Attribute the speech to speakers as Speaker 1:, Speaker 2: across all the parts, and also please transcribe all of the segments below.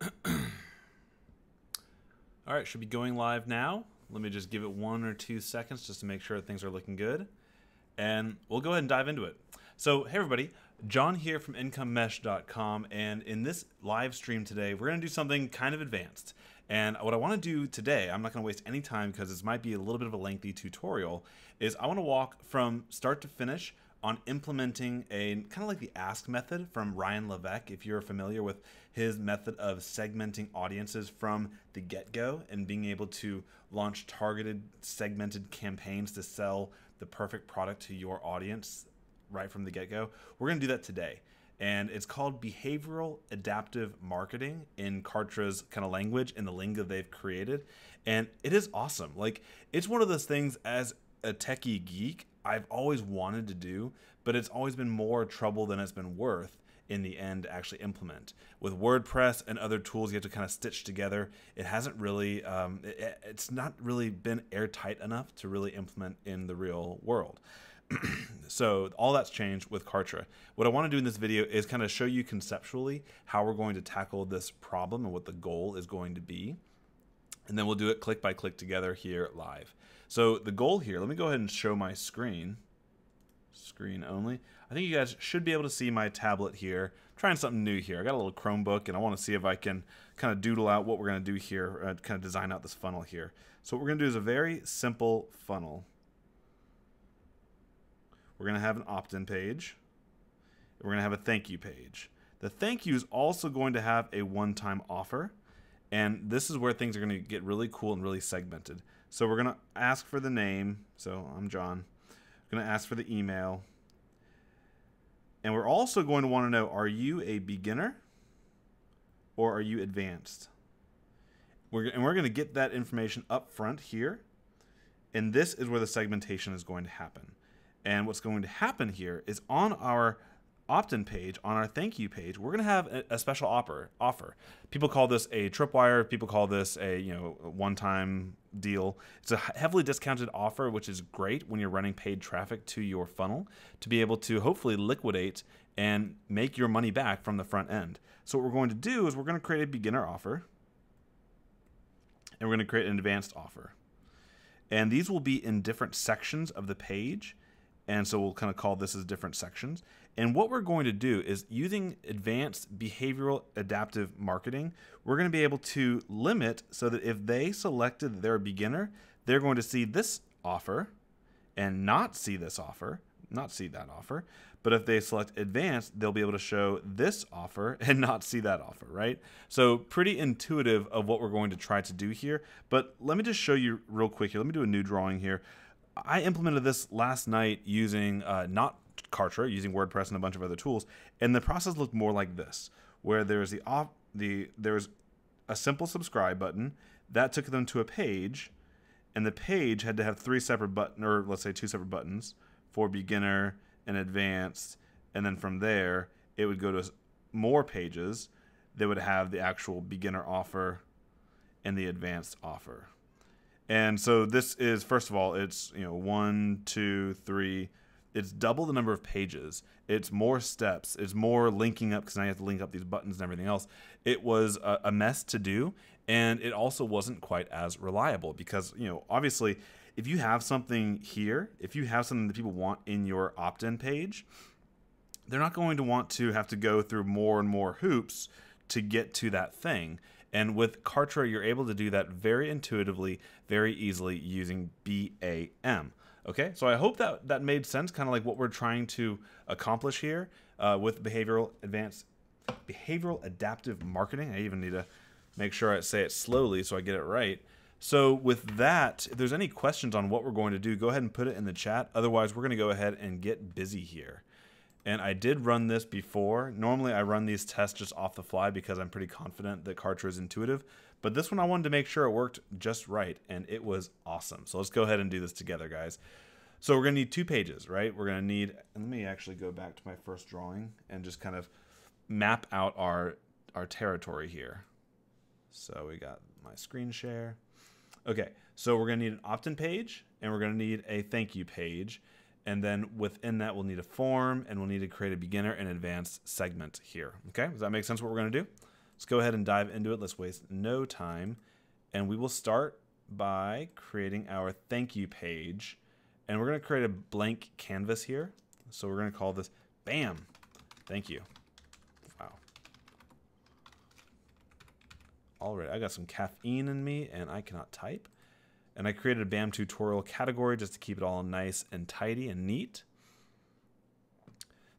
Speaker 1: All right, should be going live now. Let me just give it 1 or 2 seconds just to make sure things are looking good. And we'll go ahead and dive into it. So, hey everybody, John here from IncomeMesh.com, and in this live stream today, we're going to do something kind of advanced. And what I want to do today, I'm not going to waste any time because this might be a little bit of a lengthy tutorial, is I want to walk from start to finish on implementing a kind of like the ask method from Ryan Levesque, if you're familiar with his method of segmenting audiences from the get-go and being able to launch targeted segmented campaigns to sell the perfect product to your audience right from the get-go. We're going to do that today. And it's called behavioral adaptive marketing in Kartra's kind of language, in the lingo they've created. And it is awesome. Like, it's one of those things as a techie geek I've always wanted to do, but it's always been more trouble than it's been worth in the end to actually implement. With WordPress and other tools you have to kind of stitch together, it hasn't really, it's not really been airtight enough to really implement in the real world. So all that's changed with Kartra. What I want to do in this video is kind of show you conceptually how we're going to tackle this problem and what the goal is going to be. And then we'll do it click by click together here live. So the goal here, let me go ahead and show my screen. Screen only. I think you guys should be able to see my tablet here. I'm trying something new here. I got a little Chromebook and I want to see if I can kind of doodle out what we're going to do here, kind of design out this funnel here. So what we're going to do is a very simple funnel. We're going to have an opt-in page. We're going to have a thank you page. The thank you is also going to have a one-time offer. And this is where things are going to get really cool and really segmented. So we're going to ask for the name. So I'm John. We're going to ask for the email. And we're also going to want to know, are you a beginner or are you advanced? We're going to get that information up front here. And this is where the segmentation is going to happen. And what's going to happen here is on our opt-in page, on our thank you page, we're going to have a special offer. People call this a tripwire. People call this a one-time deal. It's a heavily discounted offer, which is great when you're running paid traffic to your funnel to be able to hopefully liquidate and make your money back from the front end. So what we're going to do is we're going to create a beginner offer and we're going to create an advanced offer. And these will be in different sections of the page. And so we'll kind of call this as different sections. And what we're going to do is using advanced behavioral adaptive marketing, we're going to be able to limit so that if they selected their beginner, they're going to see this offer and not see this offer, not see that offer. But if they select advanced, they'll be able to show this offer and not see that offer, right? So pretty intuitive of what we're going to try to do here. But let me just show you real quick here. Let me do a new drawing here. I implemented this last night using not Kartra, using WordPress and a bunch of other tools, and the process looked more like this, where there's there's a simple subscribe button that took them to a page, and the page had to have 3 separate buttons, or let's say 2 separate buttons for beginner and advanced, and then from there it would go to more pages that would have the actual beginner offer and the advanced offer. And so this is, first of all, it's 1, 2, 3. It's double the number of pages. It's more steps. It's more linking up because now you have to link up these buttons and everything else. It was a mess to do, and it also wasn't quite as reliable because obviously, if you have something here, if you have something that people want in your opt-in page, they're not going to want to have to go through more and more hoops to get to that thing. And with Kartra, you're able to do that very intuitively, very easily using BAM. Okay, so I hope that made sense, kind of like what we're trying to accomplish here with behavioral adaptive marketing. I even need to make sure I say it slowly so I get it right. So with that, if there's any questions on what we're going to do, go ahead and put it in the chat. Otherwise, we're going to go ahead and get busy here. And I did run this before. Normally I run these tests just off the fly because I'm pretty confident that Kartra is intuitive. But this one I wanted to make sure it worked just right, and it was awesome. So let's go ahead and do this together, guys. So we're going to need 2 pages, right? We're going to need, and let me actually go back to my first drawing and just kind of map out our territory here. So we got my screen share. Okay, so we're going to need an opt-in page, and we're going to need a thank you page. And then within that, we'll need a form, and we'll need to create a beginner and advanced segment here. Okay, does that make sense what we're going to do? Let's go ahead and dive into it. Let's waste no time. And we will start by creating our thank you page. And we're going to create a blank canvas here. So we're going to call this BAM. Thank you. Wow. Already, I got some caffeine in me and I cannot type. And I created a BAM tutorial category just to keep it all nice and tidy and neat.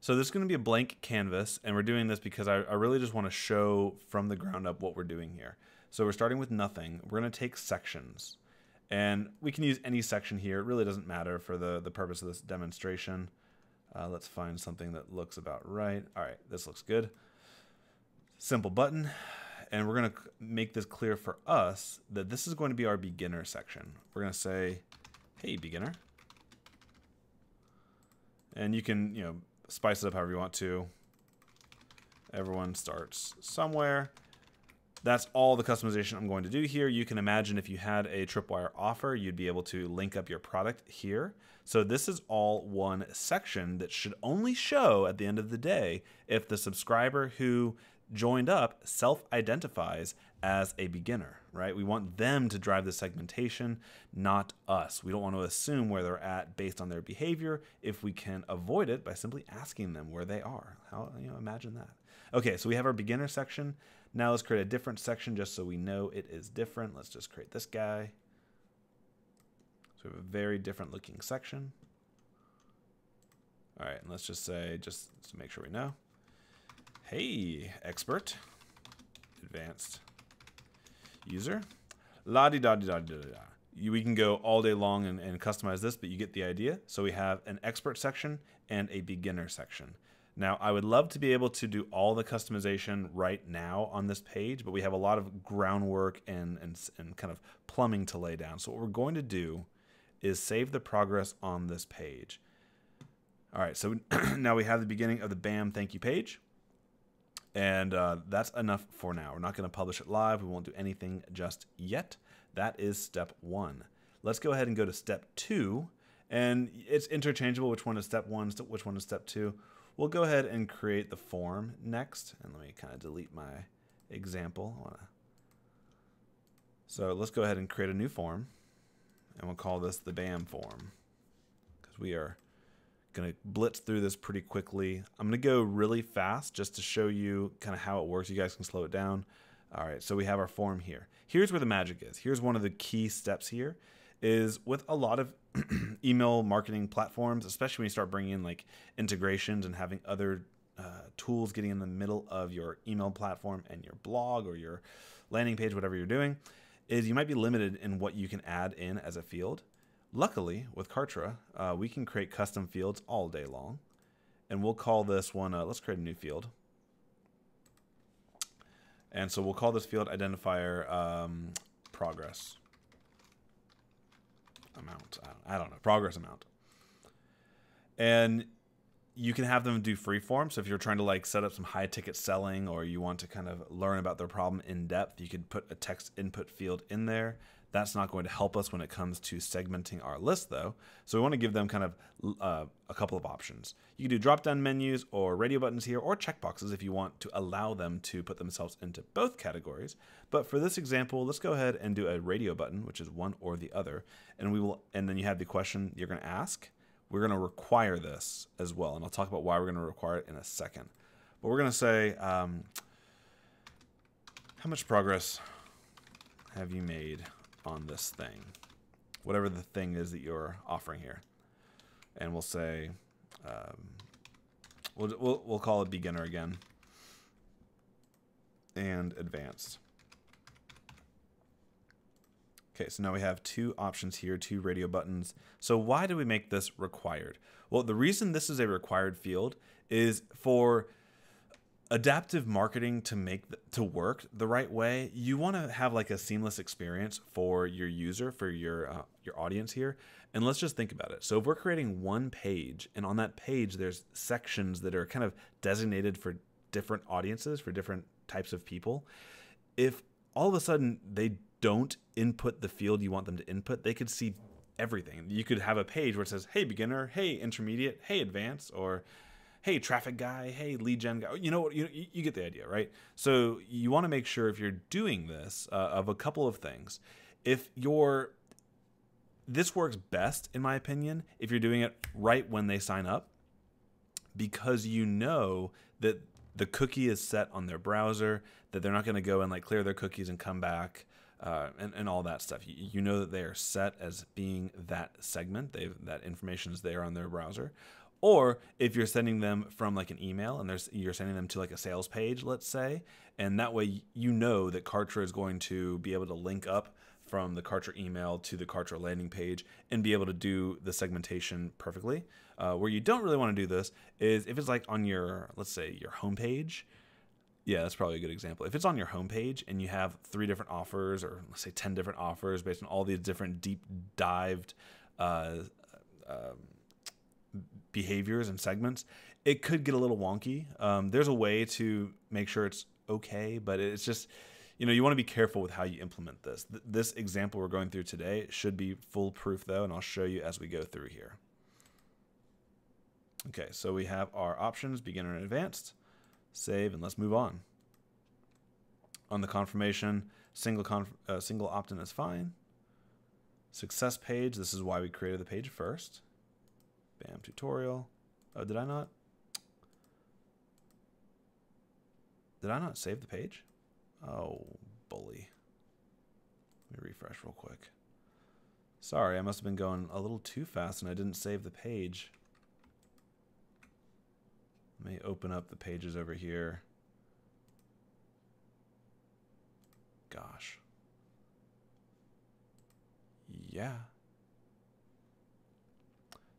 Speaker 1: So this is going to be a blank canvas, and we're doing this because I really just want to show from the ground up what we're doing here. So we're starting with nothing. We're going to take sections, and we can use any section here. It really doesn't matter for the purpose of this demonstration. Let's find something that looks about right. All right, this looks good. Simple button, and we're going to make this clear for us that this is going to be our beginner section. We're going to say, hey, beginner. And you can, spice it up however you want to. Everyone starts somewhere. That's all the customization I'm going to do here. You can imagine if you had a Tripwire offer, you'd be able to link up your product here. So this is all one section that should only show at the end of the day if the subscriber who joined up self-identifies as a beginner, right? We want them to drive the segmentation, not us. We don't want to assume where they're at based on their behavior if we can avoid it by simply asking them where they are. How, imagine that. Okay, so we have our beginner section. Now let's create a different section just so we know it is different. Let's just create this guy. So we have a very different looking section. All right, and let's just say, just to make sure we know. Hey, expert, advanced user, la-di-da-di-da-di-da. We can go all day long and customize this, but you get the idea. So we have an expert section and a beginner section. Now, I would love to be able to do all the customization right now on this page, but we have a lot of groundwork and kind of plumbing to lay down. So what we're going to do is save the progress on this page. All right, so now we have the beginning of the BAM thank you page. And that's enough for now. We're not going to publish it live. We won't do anything just yet. That is step 1. Let's go ahead and go to step 2. And it's interchangeable which one is step 1, which one is step 2. We'll go ahead and create the form next. And let me kind of delete my example. So let's go ahead and create a new form. And we'll call this the BAM form. Because we are going to blitz through this pretty quickly. I'm going to go really fast just to show you kind of how it works. You guys can slow it down. All right, so we have our form here. Here's where the magic is. Here's one of the key steps here is with a lot of email marketing platforms, especially when you start bringing in like integrations and having other tools getting in the middle of your email platform and your blog or your landing page, whatever you're doing, is you might be limited in what you can add in as a field. Luckily, with Kartra, we can create custom fields all day long. And we'll call this one, let's create a new field. And so we'll call this field identifier progress amount. I don't know, progress amount. And you can have them do free form. So if you're trying to like set up some high ticket selling or you want to kind of learn about their problem in depth, you could put a text input field in there. That's not going to help us when it comes to segmenting our list though. So we want to give them kind of a couple of options. You can do drop-down menus or radio buttons here or checkboxes if you want to allow them to put themselves into both categories. But for this example, let's go ahead and do a radio button, which is one or the other. And then you have the question you're going to ask. We're going to require this as well. And I'll talk about why we're going to require it in a second. But we're going to say, how much progress have you made on this thing, whatever the thing is that you're offering here? And we'll say, we'll call it beginner again and advanced. Okay, so now we have two options here, two radio buttons. So why do we make this required? Well, the reason this is a required field is for adaptive marketing to work the right way. You want to have like a seamless experience for your user, for your audience here. And let's just think about it. So if we're creating one page and on that page there's sections that are kind of designated for different audiences, for different types of people, if all of a sudden they don't input the field you want them to input, they could see everything. You could have a page where it says, hey beginner, hey intermediate, hey advanced, or hey, traffic guy, hey, lead gen guy. You know what? You get the idea, right? So you want to make sure if you're doing this of a couple of things. This works best, in my opinion, if you're doing it right when they sign up, because you know that the cookie is set on their browser, that they're not going to go and like clear their cookies and come back and all that stuff. You know that they are set as being that segment. That information is there on their browser. Or if you're sending them from like an email and you're sending them to like a sales page, let's say, and that way you know that Kartra is going to be able to link up from the Kartra email to the Kartra landing page and be able to do the segmentation perfectly. Where you don't really want to do this is if it's like on your, let's say, your homepage. Yeah, that's probably a good example. If it's on your homepage and you have 3 different offers, or let's say 10 different offers based on all these different deep dived behaviors and segments, it could get a little wonky. There's a way to make sure it's okay, but it's just, you want to be careful with how you implement this. This example we're going through today should be foolproof though, and I'll show you as we go through here. Okay, so we have our options, beginner and advanced. Save, and let's move on. On the confirmation, single opt-in is fine. Success page, this is why we created the page first. Bam, tutorial. Oh, did I not save the page? Oh, bully. Let me refresh real quick. Sorry, I must have been going a little too fast and I didn't save the page. Let me open up the pages over here. Gosh. Yeah.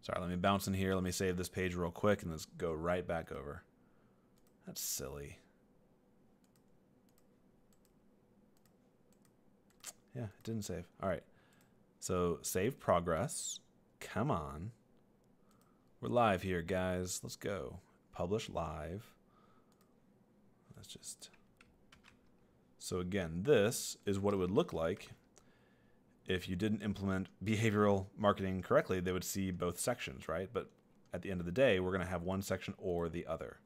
Speaker 1: Sorry, let me bounce in here. Let me save this page real quick and let's go right back over. That's silly. Yeah, it didn't save. All right. So save progress. Come on. We're live here, guys. Let's go. Publish live. Let's just... So again, this is what it would look like if you didn't implement behavioral marketing correctly. They would see both sections, right? But at the end of the day, we're going to have one section or the other.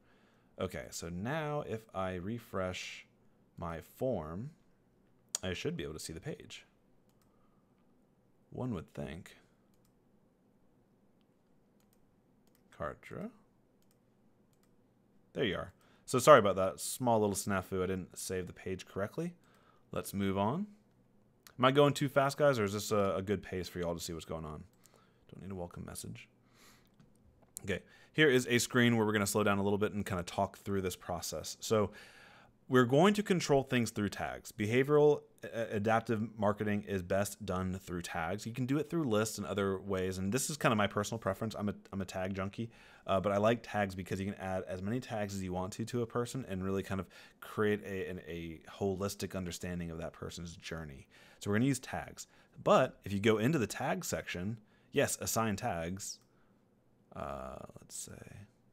Speaker 1: Okay, so now if I refresh my form, I should be able to see the page. One would think. Kartra. There you are. So sorry about that small little snafu. I didn't save the page correctly. Let's move on. Am I going too fast, guys, or is this a good pace for y'all to see what's going on? Don't need a welcome message. Okay, here is a screen where we're going to slow down a little bit and kind of talk through this process. So we're going to control things through tags. Behavioral adaptive marketing is best done through tags. You can do it through lists and other ways, and this is kind of my personal preference. I'm a tag junkie, but I like tags because you can add as many tags as you want to a person and really kind of create a holistic understanding of that person's journey. So we're going to use tags. But if you go into the tag section, yes, assign tags. Let's say,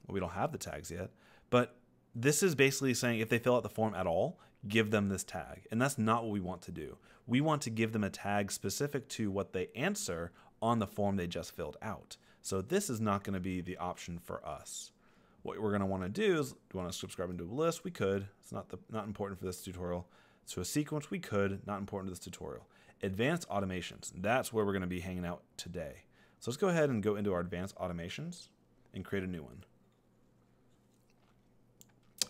Speaker 1: well, we don't have the tags yet, but this is basically saying if they fill out the form at all, give them this tag. And that's not what we want to do. We want to give them a tag specific to what they answer on the form they just filled out. So this is not going to be the option for us. What we're going to want to do is, do we want to subscribe into a list? We could. It's not important for this tutorial. So a sequence, we could. Not important to this tutorial. Advanced automations. That's where we're going to be hanging out today. So let's go ahead and go into our advanced automations and create a new one.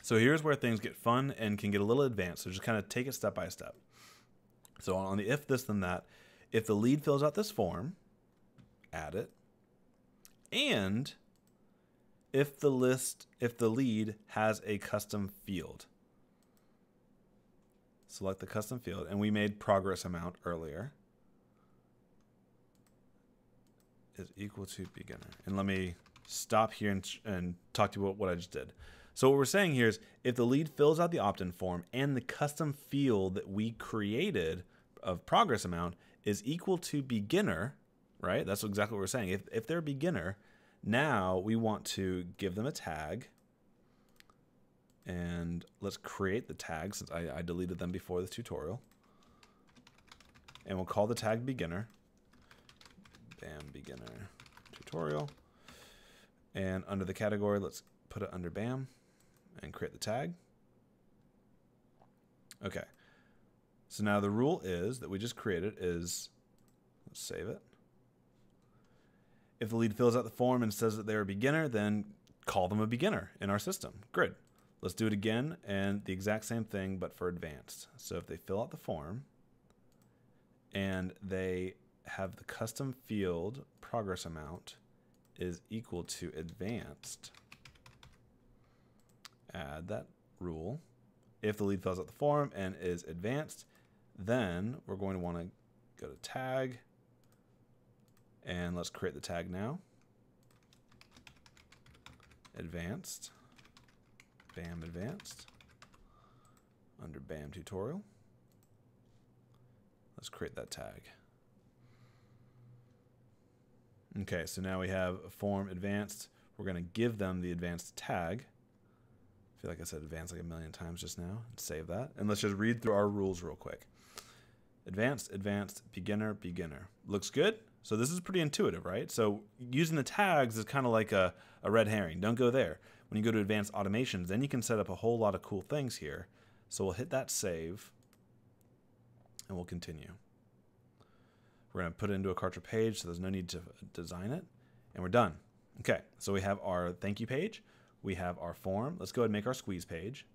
Speaker 1: So here's where things get fun and can get a little advanced. So just kind of take it step by step. So on the if this then that, if the lead fills out this form, add it. And if the lead has a custom field, select the custom field, and we made progress amount earlier, is equal to beginner. And let me stop here and talk to you about what I just did. So what we're saying here is if the lead fills out the opt-in form and the custom field that we created of progress amount is equal to beginner, right? That's exactly what we're saying. If they're a beginner, now we want to give them a tag. And let's create the tag since I deleted them before this tutorial. And we'll call the tag beginner. Bam, beginner tutorial. And under the category, let's put it under BAM and create the tag. Okay. So now the rule is that we just created is, let's save it. If the lead fills out the form and says that they're a beginner, then call them a beginner in our system. Good. Let's do it again and the exact same thing, but for advanced. So if they fill out the form and they have the custom field progress amount is equal to advanced, add that rule. If the lead fills out the form and is advanced, then we're going to want to go to tag, and let's create the tag now. Advanced, BAM advanced, under BAM tutorial. Let's create that tag. Okay, so now we have a form advanced. We're going to give them the advanced tag. I feel like I said advanced like a million times just now. Save that. And let's just read through our rules real quick. Advanced, advanced, beginner, beginner. Looks good. So this is pretty intuitive, right? So using the tags is kind of like a red herring. Don't go there. When you go to advanced automations, then you can set up a whole lot of cool things here. So we'll hit that save, and we'll continue. We're going to put it into a Kartra page, so there's no need to design it, and we're done. Okay, so we have our thank you page. We have our form. Let's go ahead and make our squeeze page,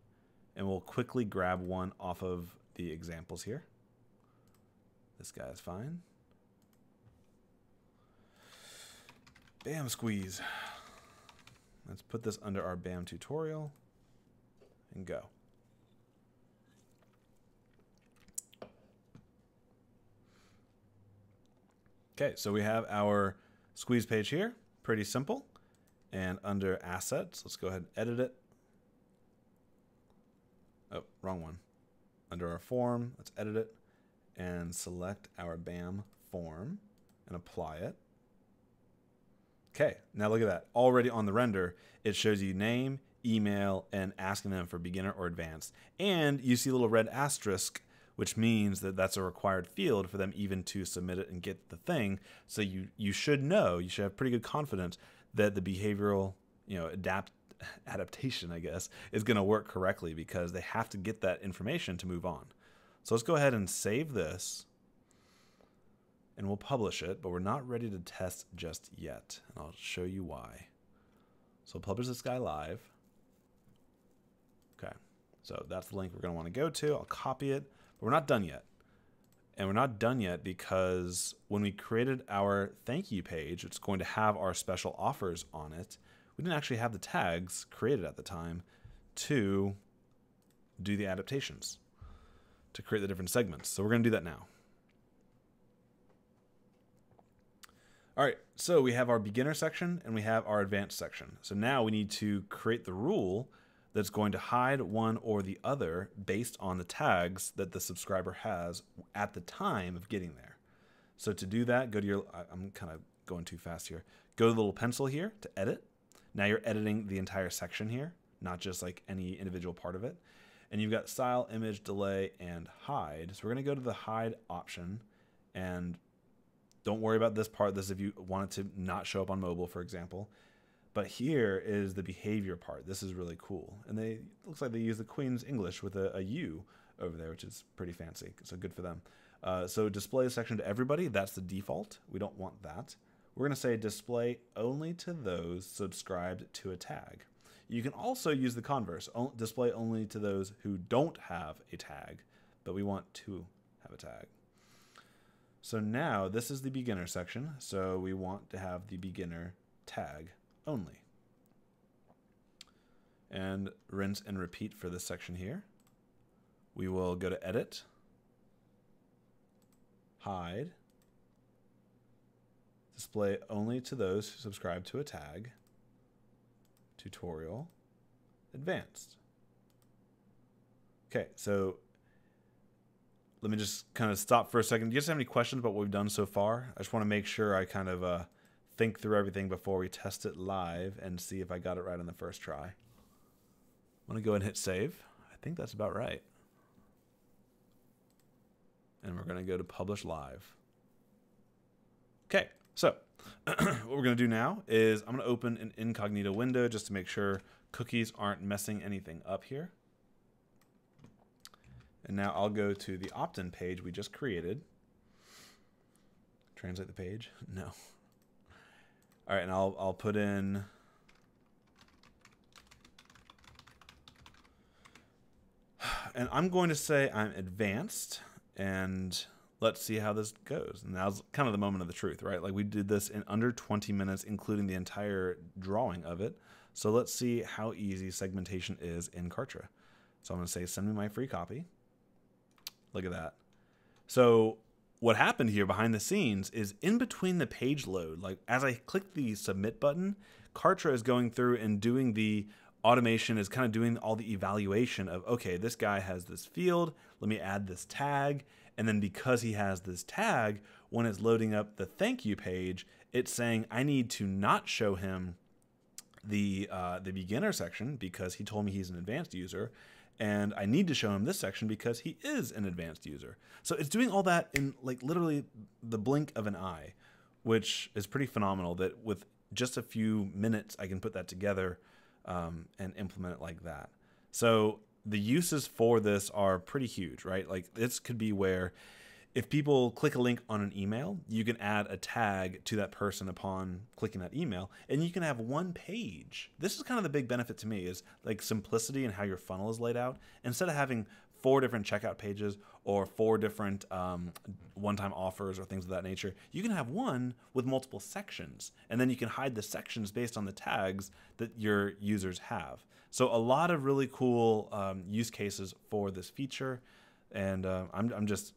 Speaker 1: and we'll quickly grab one off of the examples here. This guy is fine. BAM squeeze. Let's put this under our BAM tutorial and go. Okay, so we have our squeeze page here. Pretty simple. And under assets, let's go ahead and edit it. Oh, wrong one. Under our form, let's edit it and select our BAM form and apply it. Okay, now look at that. Already on the render, it shows you name, email, and asking them for beginner or advanced. And you see a little red asterisk, which means that that's a required field for them even to submit it and get the thing. So you should know, you should have pretty good confidence that the behavioral, adaptation, I guess, is going to work correctly because they have to get that information to move on. So let's go ahead and save this. And we'll publish it, but we're not ready to test just yet. And I'll show you why. So we'll publish this guy live. Okay, so that's the link we're going to want to go to. I'll copy it, but we're not done yet. And we're not done yet because when we created our thank you page, it's going to have our special offers on it. We didn't actually have the tags created at the time to do the adaptations, to create the different segments. So we're going to do that now. All right, so we have our beginner section and we have our advanced section. So now we need to create the rule that's going to hide one or the other based on the tags that the subscriber has at the time of getting there. So to do that, go to your, I'm kind of going too fast here. Go to the little pencil here to edit. Now you're editing the entire section here, not just like any individual part of it. And you've got style, image, delay, and hide. So we're going to go to the hide option, and don't worry about this part. This is if you want it to not show up on mobile, for example. But here is the behavior part. This is really cool. And it looks like they use the Queen's English with a U over there, which is pretty fancy. So good for them. So display the section to everybody. That's the default. We don't want that. We're going to say display only to those subscribed to a tag. You can also use the converse. Display only to those who don't have a tag, but we want to have a tag. So now this is the beginner section. So we want to have the beginner tag only. And rinse and repeat for this section here. We will go to edit, hide, display only to those who subscribe to a tag, tutorial, advanced. Okay, so let me just kind of stop for a second. Do you guys have any questions about what we've done so far? I just want to make sure I kind of think through everything before we test it live and see if I got it right on the first try. I'm going to go and hit save. I think that's about right. And we're going to go to publish live. Okay, so what we're going to do now is I'm going to open an incognito window just to make sure cookies aren't messing anything up here. And now I'll go to the opt-in page we just created. Translate the page? No. All right, and I'll put in... And I'm going to say I'm advanced, and let's see how this goes. And now's kind of the moment of the truth, right? Like we did this in under 20 minutes, including the entire drawing of it. So let's see how easy segmentation is in Kartra. So I'm going to say, send me my free copy. Look at that. So what happened here behind the scenes is in between the page load, like as I click the submit button, Kartra is going through and doing the automation, is kind of doing all the evaluation of, okay, this guy has this field, let me add this tag. And then because he has this tag, when it's loading up the thank you page, it's saying I need to not show him the beginner section because he told me he's an advanced user. And I need to show him this section because he is an advanced user. So it's doing all that in like literally the blink of an eye, which is pretty phenomenal that with just a few minutes, I can put that together and implement it like that. So the uses for this are pretty huge, right? Like this could be where if people click a link on an email, you can add a tag to that person upon clicking that email, and you can have one page. This is kind of the big benefit to me is like simplicity and how your funnel is laid out. Instead of having 4 different checkout pages or 4 different one-time offers or things of that nature, you can have one with multiple sections, and then you can hide the sections based on the tags that your users have. So a lot of really cool use cases for this feature, and I'm just,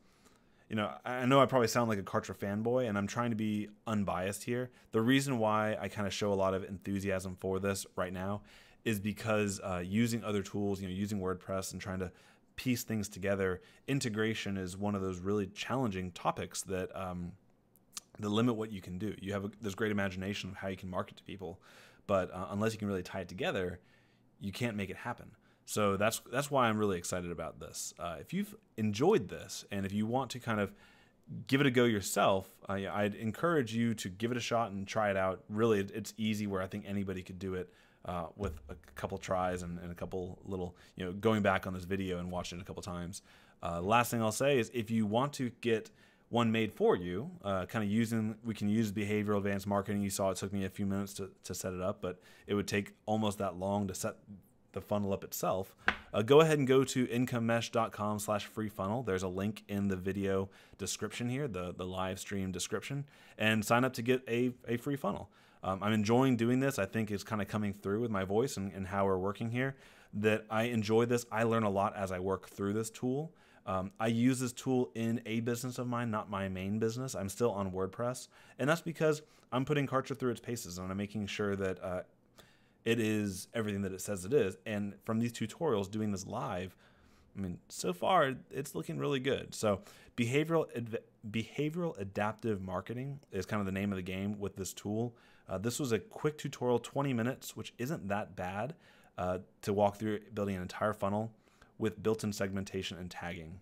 Speaker 1: you know I probably sound like a Kartra fanboy, and I'm trying to be unbiased here. The reason why I kind of show a lot of enthusiasm for this right now is because using other tools, using WordPress and trying to piece things together, integration is one of those really challenging topics that limit what you can do. You have this great imagination of how you can market to people, but unless you can really tie it together, you can't make it happen. So that's why I'm really excited about this. If you've enjoyed this and if you want to kind of give it a go yourself, I'd encourage you to give it a shot and try it out. Really, it's easy where I think anybody could do it with a couple tries and a couple little, going back on this video and watching it a couple times. Last thing I'll say is if you want to get one made for you, we can use behavioral advanced marketing. You saw it took me a few minutes to set it up, but it would take almost that long to set the funnel up itself. Go ahead and go to incomemesh.com/free funnel. There's a link in the video description here, the live stream description, and sign up to get a free funnel. I'm enjoying doing this. I think it's kind of coming through with my voice and how we're working here, that I enjoy this. I learn a lot as I work through this tool. I use this tool in a business of mine, not my main business. I'm still on WordPress, and that's because I'm putting Kartra through its paces, and I'm making sure that it is everything that it says it is. And from these tutorials, doing this live, I mean, so far, it's looking really good. So behavioral adaptive marketing is kind of the name of the game with this tool. This was a quick tutorial, 20 minutes, which isn't that bad to walk through building an entire funnel with built-in segmentation and tagging.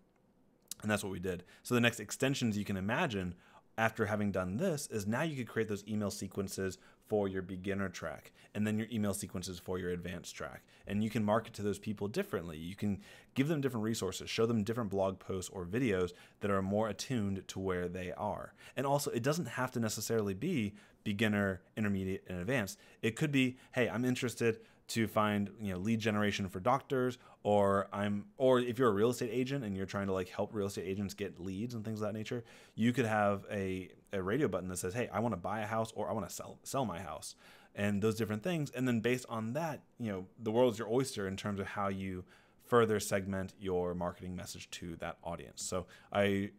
Speaker 1: And that's what we did. So the next extensions you can imagine after having done this is now you could create those email sequences for your beginner track and then your email sequences for your advanced track. And you can market to those people differently. You can give them different resources, show them different blog posts or videos that are more attuned to where they are. And also, it doesn't have to necessarily be beginner, intermediate, and advanced. It could be, hey, I'm interested to find lead generation for doctors, or if you're a real estate agent and you're trying to help real estate agents get leads and things of that nature, you could have a radio button that says, hey, I want to buy a house or I want to sell my house, and those different things. And then based on that, the world is your oyster in terms of how you further segment your marketing message to that audience. So I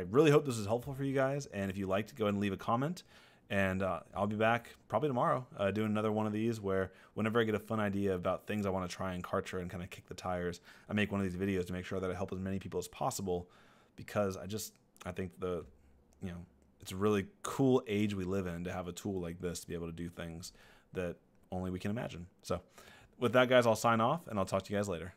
Speaker 1: really hope this is helpful for you guys. And if you liked, go ahead and leave a comment. And I'll be back probably tomorrow doing another one of these where whenever I get a fun idea about things I want to try in Kartra and kind of kick the tires, I make one of these videos to make sure that I help as many people as possible, because I think it's a really cool age we live in to have a tool like this to be able to do things that only we can imagine. So with that, guys, I'll sign off and I'll talk to you guys later.